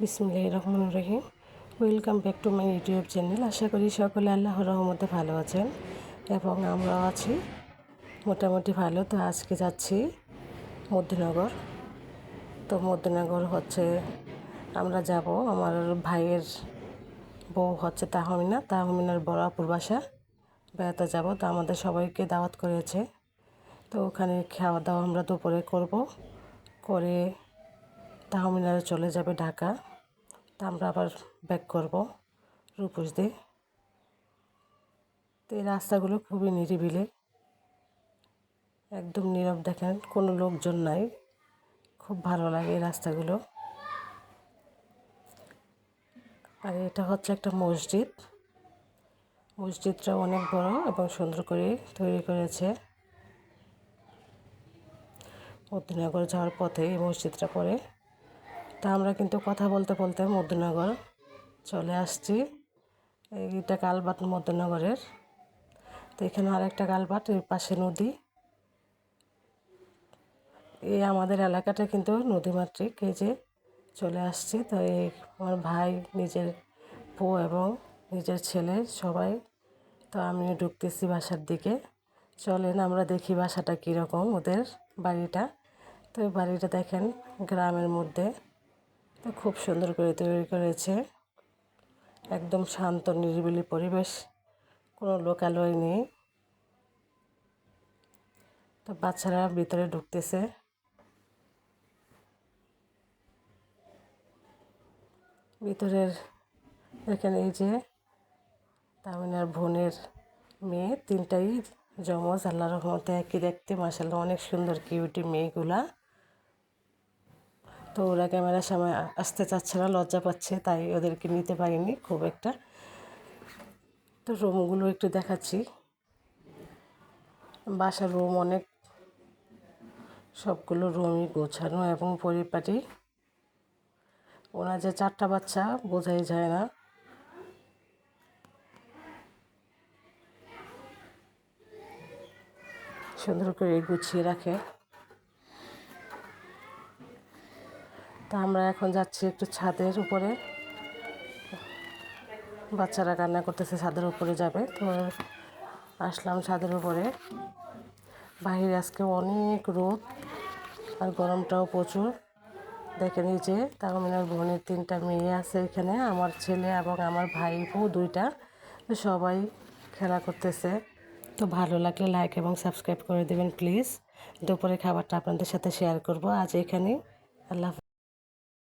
বিসমিল্লাহির রহমানির রহিম। Welcome back to my YouTube channel. আশা করি সকলে আল্লাহর রহমতে ভালো আছেন এবং আমরাও আছি মোটামুটি ভালো। তো আজকে যাচ্ছি মধ্যনগর। তো মধ্যনগর হচ্ছে আমরা যাব, আমার ভাইয়ের বউ হচ্ছে তাহমিনার বড় আপুর বাসা বেড়াতে যাব। তো আমাদের সবাইকে দাওয়াত করেছে। তো ওখানে খাওয়া দাওয়া আমরা দুপুরে করব, করে তাহমিনারা চলে যাবে ঢাকা। তা আমরা আবার ব্যাক করব রূপস দিয়ে। তো এই রাস্তাগুলো খুবই নিরিবিলি, একদম নীরব, দেখেন কোনো লোকজন নাই, খুব ভালো লাগে এই রাস্তাগুলো। আর এটা হচ্ছে একটা মসজিদটা অনেক বড় এবং সুন্দর করে তৈরি করেছে। মধ্যনগর যাওয়ার পথে এই মসজিদটা পড়ে। তা আমরা কিন্তু কথা বলতে বলতে মধ্যনগর চলে আসছি। এইটা কালবাট মধ্যনগরের। তো এখানে আরেকটা কালবাট, এর পাশে নদী। এই আমাদের এলাকাটা কিন্তু নদীমাতৃক। এই যে চলে আসছি। তো এই আমার ভাই, নিজের বউ এবং নিজের ছেলে সবাই। তো আমিও ঢুকতেছি বাসার দিকে। চলেন আমরা দেখি বাসাটা কীরকম, ওদের বাড়িটা। তো এই বাড়িটা দেখেন গ্রামের মধ্যে, তো খুব সুন্দর করে তৈরি করেছে। একদম শান্ত নিরিবিলি পরিবেশ, কোনো লোকালয় নেই। তো বাচ্চারা ভিতরে ঢুকতেছে। ভিতরের এখানে এই যে তামিনার বোনের মেয়ে তিনটাই জমজ, আল্লাহর রহমতে একই দেখতে, মাশাআল্লাহ অনেক সুন্দর কিউটি মেয়েগুলা। তো ওরা ক্যামেরার সামনে আসতে চাচ্ছে না, লজ্জা পাচ্ছে, তাই ওদেরকে নিতে পারিনি খুব একটা। তো রুমগুলো একটু দেখাচ্ছি। বাসার রুম অনেক, সবগুলো রুমই গোছানো এবং পরিপাটি। ওনার যে 4টা বাচ্চা বোঝাই যায় না। সুন্দর করে গুছিয়ে রাখে। তা আমরা এখন যাচ্ছি একটু ছাদের উপরে। বাচ্চারা কান্না করতেছে, ছাদের উপরে যাবে। তো আসলাম ছাদের উপরে। বাইরে আজকে অনেক রোদ আর গরমটাও প্রচুর। দেখেন এই যে তাহমিনার বোনের 3টা মেয়ে আছে এখানে, আমার ছেলে এবং আমার ভাই বউ 2টা। সবাই খেলা করতেছে। তো ভালো লাগলে লাইক এবং সাবস্ক্রাইব করে দেবেন প্লিজ। দুপুরে খাবারটা আপনাদের সাথে শেয়ার করব আজ এখানে। আল্লাহ হাফেজ।